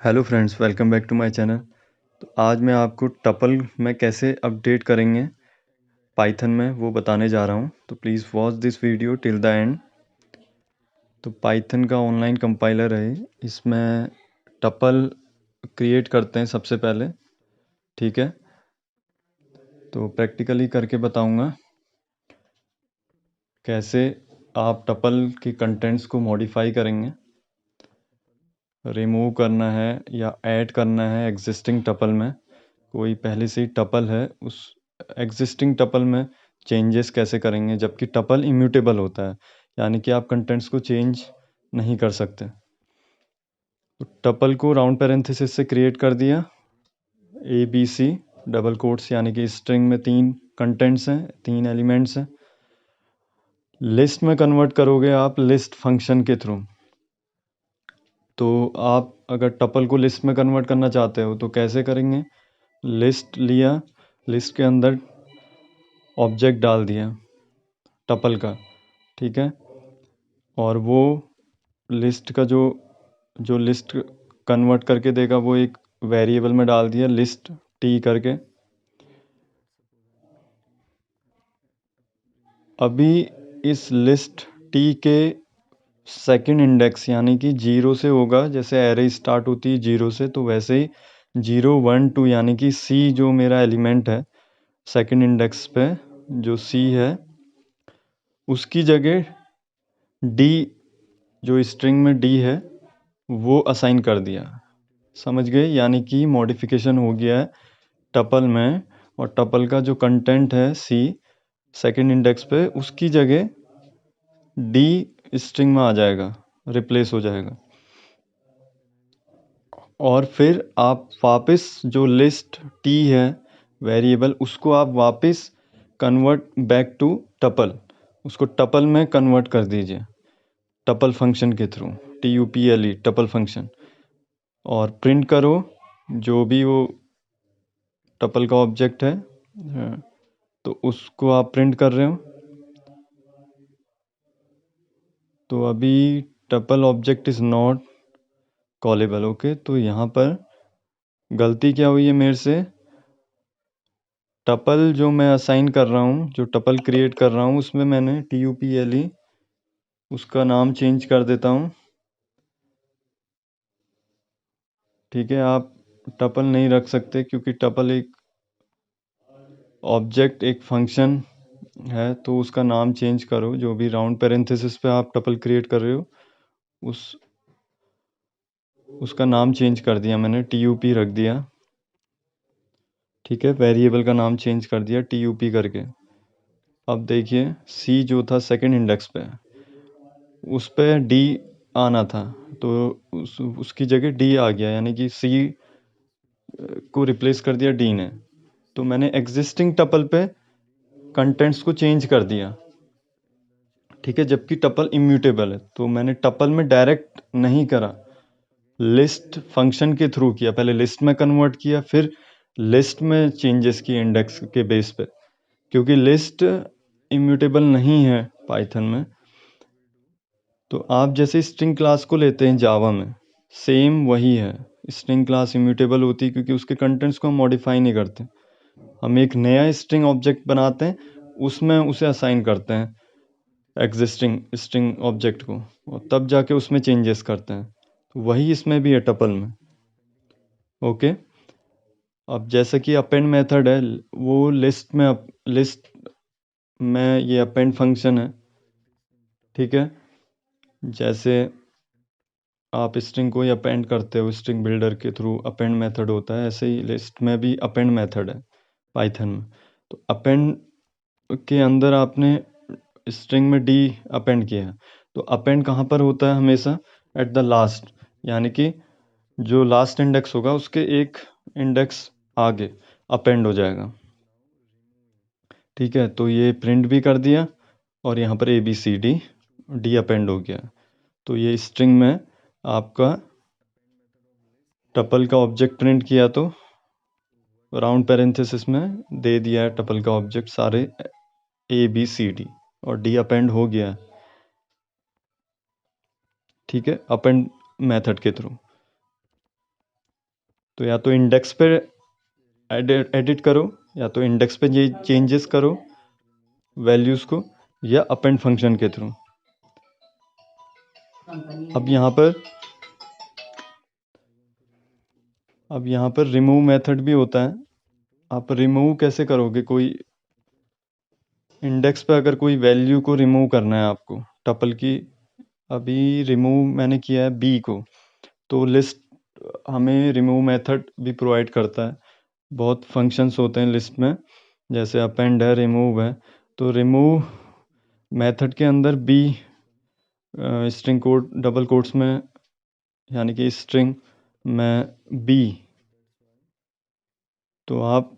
Hello friends, welcome back to my channel. तो आज मैं आपको टपल में कैसे अपडेट करेंगे पाइथन में वो बताने जा रहा हूँ। तो please watch this video till the end. तो पाइथन का ऑनलाइन कंपाइलर है, इसमें टपल क्रिएट करते हैं सबसे पहले। ठीक है, तो प्रैक्टिकली करके बताऊँगा कैसे आप टपल के कंटेंट्स को मॉडिफाई करेंगे, रिमूव करना है या ऐड करना है एग्जिस्टिंग टपल में। कोई पहले से ही टपल है, उस एग्जिस्टिंग टपल में चेंजेस कैसे करेंगे, जबकि टपल इम्यूटेबल होता है, यानी कि आप कंटेंट्स को चेंज नहीं कर सकते। तो टपल को राउंड पैरेंथेसिस से क्रिएट कर दिया, ABC डबल कोट्स, यानी कि स्ट्रिंग में 3 कंटेंट्स हैं, 3 एलिमेंट्स हैं। लिस्ट में कन्वर्ट करोगे आप लिस्ट फंक्शन के थ्रू। तो आप अगर टपल को लिस्ट में कन्वर्ट करना चाहते हो तो कैसे करेंगे? लिस्ट लिया, लिस्ट के अंदर ऑब्जेक्ट डाल दिया टपल का, ठीक है, और वो लिस्ट का जो लिस्ट कन्वर्ट करके देगा वो एक वेरिएबल में डाल दिया, लिस्ट टी करके। अभी इस लिस्ट टी के सेकंड इंडेक्स यानी कि 0 से होगा, जैसे एरे स्टार्ट होती है 0 से, तो वैसे ही 0 1 2 यानी कि सी जो मेरा एलिमेंट है सेकंड इंडेक्स पे, जो सी है उसकी जगह डी, जो स्ट्रिंग में डी है वो असाइन कर दिया। समझ गए? यानी कि मॉडिफिकेशन हो गया है टपल में, और टपल का जो कंटेंट है सी सेकंड इंडेक्स पे, उसकी जगह डी स्ट्रिंग में आ जाएगा, रिप्लेस हो जाएगा। और फिर आप वापस जो लिस्ट टी है वेरिएबल, उसको आप वापस कन्वर्ट बैक टू टपल, उसको टपल में कन्वर्ट कर दीजिए टपल फंक्शन के थ्रू, TUPLE टपल फंक्शन, और प्रिंट करो जो भी वो टपल का ऑब्जेक्ट है। तो उसको आप प्रिंट कर रहे हो। तो अभी tuple object is not callable. Okay, तो यहाँ पर गलती क्या हुई है मेरे से? टपल जो मैं असाइन कर रहा हूँ, जो टपल क्रिएट कर रहा हूँ, उसमें मैंने TUPLE उसका नाम चेंज कर देता हूँ। ठीक है, आप टपल नहीं रख सकते क्योंकि टपल एक ऑब्जेक्ट, एक फंक्शन है, तो उसका नाम चेंज करो। जो भी राउंड पैरेंथेसिस पे आप टपल क्रिएट कर रहे हो उसका नाम चेंज कर दिया मैंने, TUP रख दिया। ठीक है, वेरिएबल का नाम चेंज कर दिया TUP करके। अब देखिए सी जो था सेकंड इंडेक्स पे, उस पे डी आना था, तो उसकी जगह डी आ गया, यानी कि सी को रिप्लेस कर दिया डी ने। तो मैंने एग्जिस्टिंग टपल पे कंटेंट्स को चेंज कर दिया। ठीक है, जबकि टपल इम्यूटेबल है, तो मैंने टपल में डायरेक्ट नहीं करा, लिस्ट फंक्शन के थ्रू किया। पहले लिस्ट में कन्वर्ट किया, फिर लिस्ट में चेंजेस किए इंडेक्स के बेस पे, क्योंकि लिस्ट इम्यूटेबल नहीं है पाइथन में। तो आप जैसे स्ट्रिंग क्लास को लेते हैं जावा में, सेम वही है। स्ट्रिंग क्लास इम्यूटेबल होती है क्योंकि उसके कंटेंट्स को हम मॉडिफाई नहीं करते, हम एक नया स्ट्रिंग ऑब्जेक्ट बनाते हैं, उसमें उसे असाइन करते हैं एग्जिस्टिंग स्ट्रिंग ऑब्जेक्ट को, और तब जाके उसमें चेंजेस करते हैं। तो वही इसमें भी है टपल में। ओके, अब जैसे कि अपेंड मेथड है, वो लिस्ट में ये अपेंड फंक्शन है। ठीक है, जैसे आप स्ट्रिंग को ही अपेंड करते हो स्ट्रिंग बिल्डर के थ्रू, अपेंड मेथड होता है, ऐसे ही लिस्ट में भी अपेंड मेथड है पाइथन में। तो अपेंड के अंदर आपने स्ट्रिंग में डी अपेंड किया है, तो अपेंड कहाँ पर होता है? हमेशा एट द लास्ट, यानी कि जो लास्ट इंडेक्स होगा उसके एक इंडेक्स आगे अपेंड हो जाएगा। ठीक है, तो ये प्रिंट भी कर दिया, और यहाँ पर ABCD डी अपेंड हो गया। तो ये स्ट्रिंग में आपका टपल का ऑब्जेक्ट प्रिंट किया, तो राउंड पैरेंथेसिस में दे दिया है टपल का ऑब्जेक्ट सारे ABCD, और डी अपेंड हो गया। ठीक है, अपेंड मेथड के थ्रू। तो या तो इंडेक्स पे एडिट करो, या तो इंडेक्स पे ये चेंजेस करो वैल्यूज़ को, या अपेंड फंक्शन के थ्रू। अब यहाँ पर रिमूव मेथड भी होता है। आप रिमूव कैसे करोगे? कोई इंडेक्स पे अगर कोई वैल्यू को रिमूव करना है आपको टपल की, अभी रिमूव मैंने किया है बी को, तो लिस्ट हमें रिमूव मेथड भी प्रोवाइड करता है। बहुत फंक्शंस होते हैं लिस्ट में, जैसे अपेंड है, रिमूव है। तो रिमूव मेथड के अंदर B string code double quotes में, यानी कि स्ट्रिंग में बी, तो आप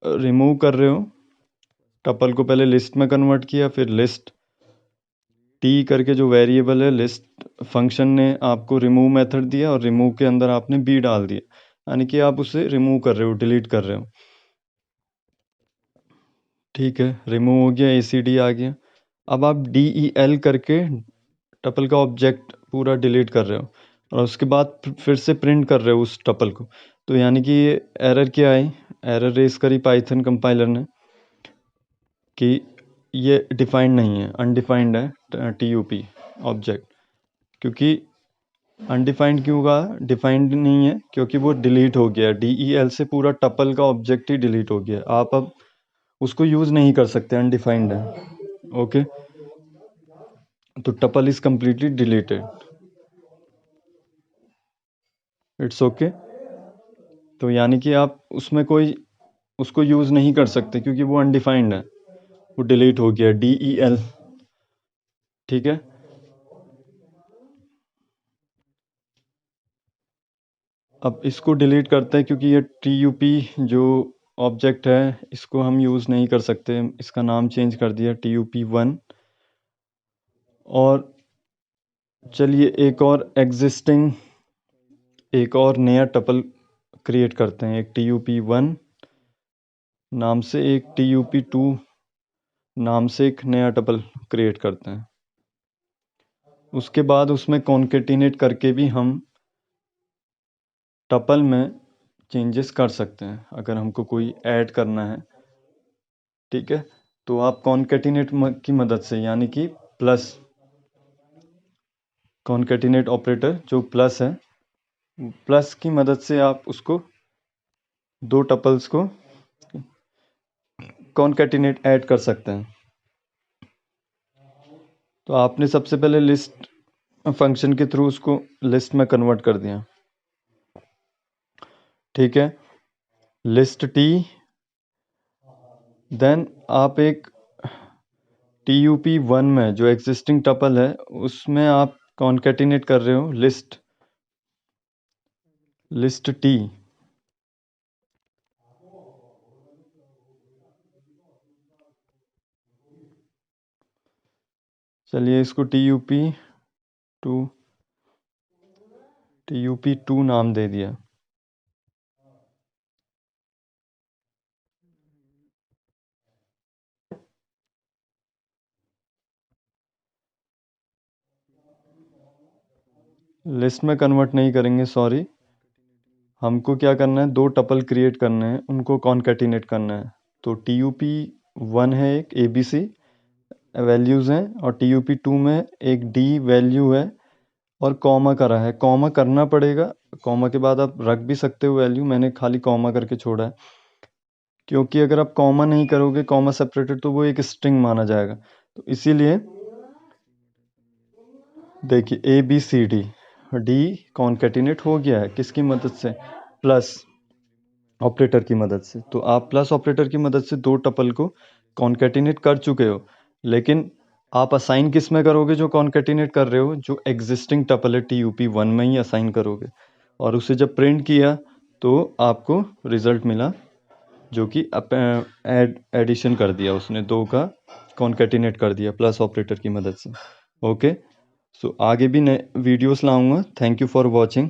रिमूव कर रहे हो टपल को, पहले लिस्ट में कन्वर्ट किया, फिर लिस्ट टी करके जो वेरिएबल है लिस्ट फंक्शन ने आपको रिमूव मेथड दिया, और रिमूव के अंदर आपने बी डाल दिया, यानी कि आप उसे रिमूव कर रहे हो, डिलीट कर रहे हो। ठीक है, रिमूव हो गया, ACD आ गया। अब आप DEL करके टपल का ऑब्जेक्ट पूरा डिलीट कर रहे हो, और उसके बाद फिर से प्रिंट कर रहे हो उस टपल को। तो यानी कि ये एरर क्या आई? एरर रेस करी पाइथन कंपाइलर ने कि ये डिफाइंड नहीं है, अनडिफाइंड है TUP ऑब्जेक्ट। क्योंकि अनडिफाइंड क्यों कहा? डिफाइंड नहीं है क्योंकि वो डिलीट हो गया, DEL से पूरा टपल का ऑब्जेक्ट ही डिलीट हो गया, आप अब उसको यूज़ नहीं कर सकते, अनडिफाइंड है। ओके, तो tuple is completely deleted, it's okay. तो यानी कि आप उसमें कोई उसको यूज़ नहीं कर सकते क्योंकि वो अनडिफाइंड है, वो डिलीट हो गया, DEL। ठीक है, अब इसको डिलीट करते हैं क्योंकि ये TUP जो ऑब्जेक्ट है इसको हम यूज़ नहीं कर सकते, इसका नाम चेंज कर दिया TUP1। और चलिए एक और नया टपल क्रिएट करते हैं, एक TUP1 नाम से, एक TUP2 नाम से एक नया टपल क्रिएट करते हैं। उसके बाद उसमें कॉन्केटिनेट करके भी हम टपल में चेंजेस कर सकते हैं अगर हमको कोई ऐड करना है। ठीक है, तो आप कॉन्केटिनेट की मदद से, यानी कि प्लस कॉन्केटिनेट ऑपरेटर जो प्लस है, प्लस की मदद से आप उसको दो टपल्स को कॉन्केटिनेट ऐड कर सकते हैं। तो आपने सबसे पहले लिस्ट फंक्शन के थ्रू उसको लिस्ट में कन्वर्ट कर दिया। ठीक है, लिस्ट टी, देन आप एक TUP1 में जो एग्जिस्टिंग टपल है उसमें आप कॉन्केटिनेट कर रहे हो लिस्ट टी। चलिए इसको TUP2 नाम दे दिया। लिस्ट में कन्वर्ट नहीं करेंगे, सॉरी, हमको क्या करना है, दो टपल क्रिएट करने हैं, उनको कॉन्केटिनेट करना है। तो TUP1 है एक ABC वैल्यूज़ हैं, और TUP2 में एक D वैल्यू है, और कॉमा करा है, कॉमा करना पड़ेगा। कॉमा के बाद आप रख भी सकते हो वैल्यू, मैंने खाली कॉमा करके छोड़ा है क्योंकि अगर आप कॉमा नहीं करोगे, कॉमा सेपरेटेड, तो वो एक स्ट्रिंग माना जाएगा। तो इसीलिए देखिए ABCD D कॉन्केटिनेट हो गया है, किसकी मदद से? प्लस ऑपरेटर की मदद से। तो आप प्लस ऑपरेटर की मदद से दो टपल को कॉन्केटिनेट कर चुके हो, लेकिन आप असाइन किस में करोगे? जो कॉन्केटिनेट कर रहे हो, जो एग्जिस्टिंग टपल है TUP1 में ही असाइन करोगे। और उसे जब प्रिंट किया तो आपको रिजल्ट मिला, जो कि एडिशन कर दिया उसने, दो का कॉन्केटिनेट कर दिया प्लस ऑपरेटर की मदद से। ओके, सो आगे भी नए वीडियोस लाऊंगा। Thank you for watching.